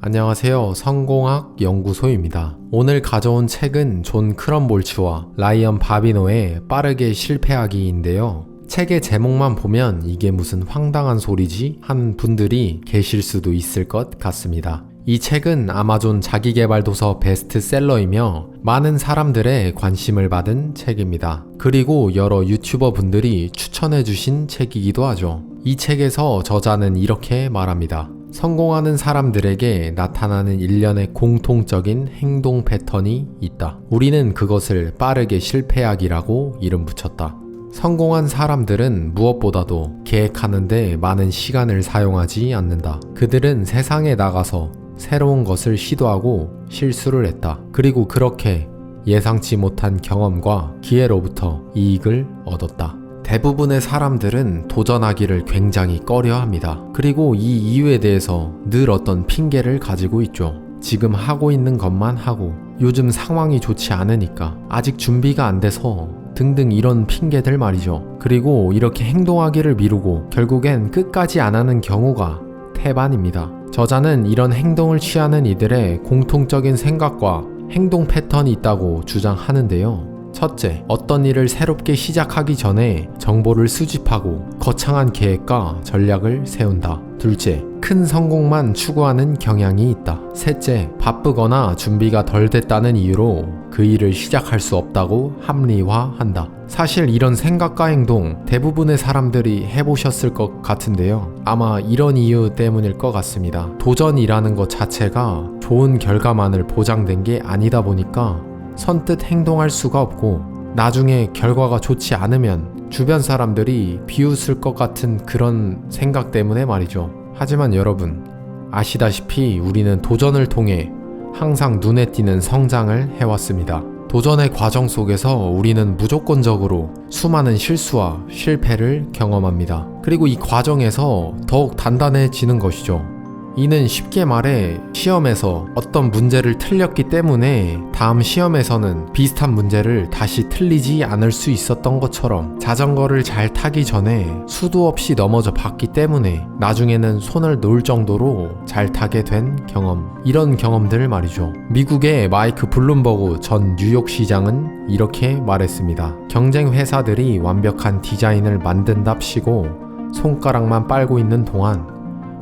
안녕하세요. 성공학 연구소입니다. 오늘 가져온 책은 존 크럼볼츠와 라이언 바비노의 빠르게 실패하기인데요. 책의 제목만 보면 이게 무슨 황당한 소리지 하는 분들이 계실 수도 있을 것 같습니다. 이 책은 아마존 자기계발도서 베스트셀러이며 많은 사람들의 관심을 받은 책입니다. 그리고 여러 유튜버 분들이 추천해주신 책이기도 하죠. 이 책에서 저자는 이렇게 말합니다. 성공하는 사람들에게 나타나는 일련의 공통적인 행동 패턴이 있다. 우리는 그것을 빠르게 실패하기라고 이름 붙였다. 성공한 사람들은 무엇보다도 계획하는데 많은 시간을 사용하지 않는다. 그들은 세상에 나가서 새로운 것을 시도하고 실수를 했다. 그리고 그렇게 예상치 못한 경험과 기회로부터 이익을 얻었다. 대부분의 사람들은 도전하기를 굉장히 꺼려합니다. 그리고 이 이유에 대해서 늘 어떤 핑계를 가지고 있죠. 지금 하고 있는 것만 하고 요즘 상황이 좋지 않으니까 아직 준비가 안 돼서 등등 이런 핑계들 말이죠. 그리고 이렇게 행동하기를 미루고 결국엔 끝까지 안 하는 경우가 태반입니다. 저자는 이런 행동을 취하는 이들의 공통적인 생각과 행동 패턴이 있다고 주장하는데요. 첫째, 어떤 일을 새롭게 시작하기 전에 정보를 수집하고 거창한 계획과 전략을 세운다. 둘째, 큰 성공만 추구하는 경향이 있다. 셋째, 바쁘거나 준비가 덜 됐다는 이유로 그 일을 시작할 수 없다고 합리화한다. 사실 이런 생각과 행동 대부분의 사람들이 해보셨을 것 같은데요. 아마 이런 이유 때문일 것 같습니다. 도전이라는 것 자체가 좋은 결과만을 보장된 게 아니다 보니까 선뜻 행동할 수가 없고 나중에 결과가 좋지 않으면 주변 사람들이 비웃을 것 같은 그런 생각 때문에 말이죠. 하지만 여러분 아시다시피 우리는 도전을 통해 항상 눈에 띄는 성장을 해왔습니다. 도전의 과정 속에서 우리는 무조건적으로 수많은 실수와 실패를 경험합니다. 그리고 이 과정에서 더욱 단단해지는 것이죠. 이는 쉽게 말해 시험에서 어떤 문제를 틀렸기 때문에 다음 시험에서는 비슷한 문제를 다시 틀리지 않을 수 있었던 것처럼 자전거를 잘 타기 전에 수도 없이 넘어져 봤기 때문에 나중에는 손을 놓을 정도로 잘 타게 된 경험, 이런 경험들 말이죠. 미국의 마이크 블룸버그 전 뉴욕시장은 이렇게 말했습니다. 경쟁 회사들이 완벽한 디자인을 만든답시고 손가락만 빨고 있는 동안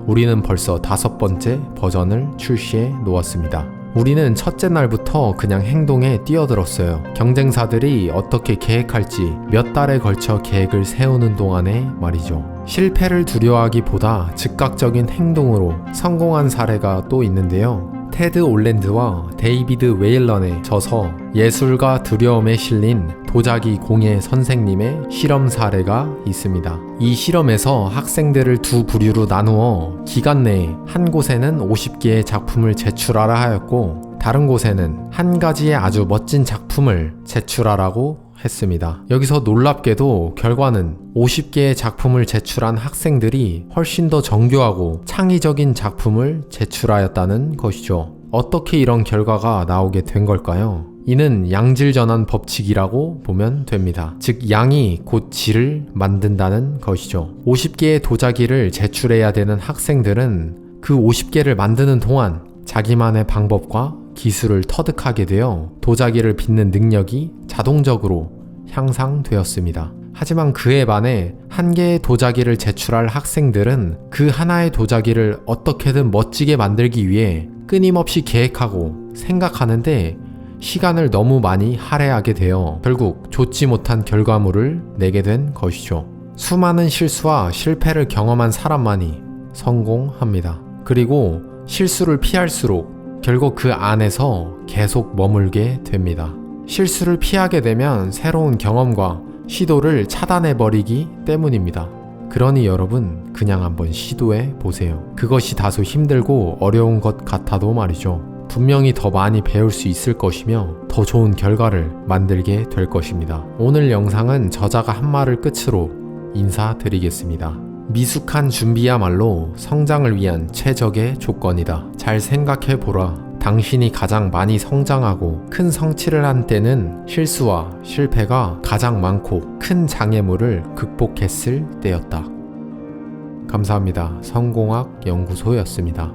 우리는 벌써 5번째 버전을 출시해 놓았습니다. 우리는 첫째 날부터 그냥 행동에 뛰어들었어요. 경쟁사들이 어떻게 계획할지 몇 달에 걸쳐 계획을 세우는 동안에 말이죠. 실패를 두려워하기보다 즉각적인 행동으로 성공한 사례가 또 있는데요. 테드 올랜드와 데이비드 웨일런의 저서 예술과 두려움에 실린 도자기 공예 선생님의 실험 사례가 있습니다. 이 실험에서 학생들을 두 부류로 나누어 기간 내에 한 곳에는 50개의 작품을 제출하라 하였고 다른 곳에는 한 가지의 아주 멋진 작품을 제출하라고 했습니다. 여기서 놀랍게도 결과는 50개의 작품을 제출한 학생들이 훨씬 더 정교하고 창의적인 작품을 제출하였다는 것이죠. 어떻게 이런 결과가 나오게 된 걸까요? 이는 양질전환 법칙이라고 보면 됩니다. 즉 양이 곧 질을 만든다는 것이죠. 50개의 도자기를 제출해야 되는 학생들은 그 50개를 만드는 동안 자기만의 방법과 기술을 터득하게 되어 도자기를 빚는 능력이 자동적으로 향상되었습니다. 하지만 그에 반해 한 개의 도자기를 제출할 학생들은 그 하나의 도자기를 어떻게든 멋지게 만들기 위해 끊임없이 계획하고 생각하는데 시간을 너무 많이 할애하게 되어 결국 좋지 못한 결과물을 내게 된 것이죠. 수많은 실수와 실패를 경험한 사람만이 성공합니다. 그리고 실수를 피할수록 결국 그 안에서 계속 머물게 됩니다. 실수를 피하게 되면 새로운 경험과 시도를 차단해버리기 때문입니다. 그러니 여러분 그냥 한번 시도해 보세요. 그것이 다소 힘들고 어려운 것 같아도 말이죠. 분명히 더 많이 배울 수 있을 것이며 더 좋은 결과를 만들게 될 것입니다. 오늘 영상은 저자가 한 말을 끝으로 인사드리겠습니다. 미숙한 준비야말로 성장을 위한 최적의 조건이다. 잘 생각해보라. 당신이 가장 많이 성장하고 큰 성취를 한 때는 실수와 실패가 가장 많고 큰 장애물을 극복했을 때였다. 감사합니다. 성공학 연구소였습니다.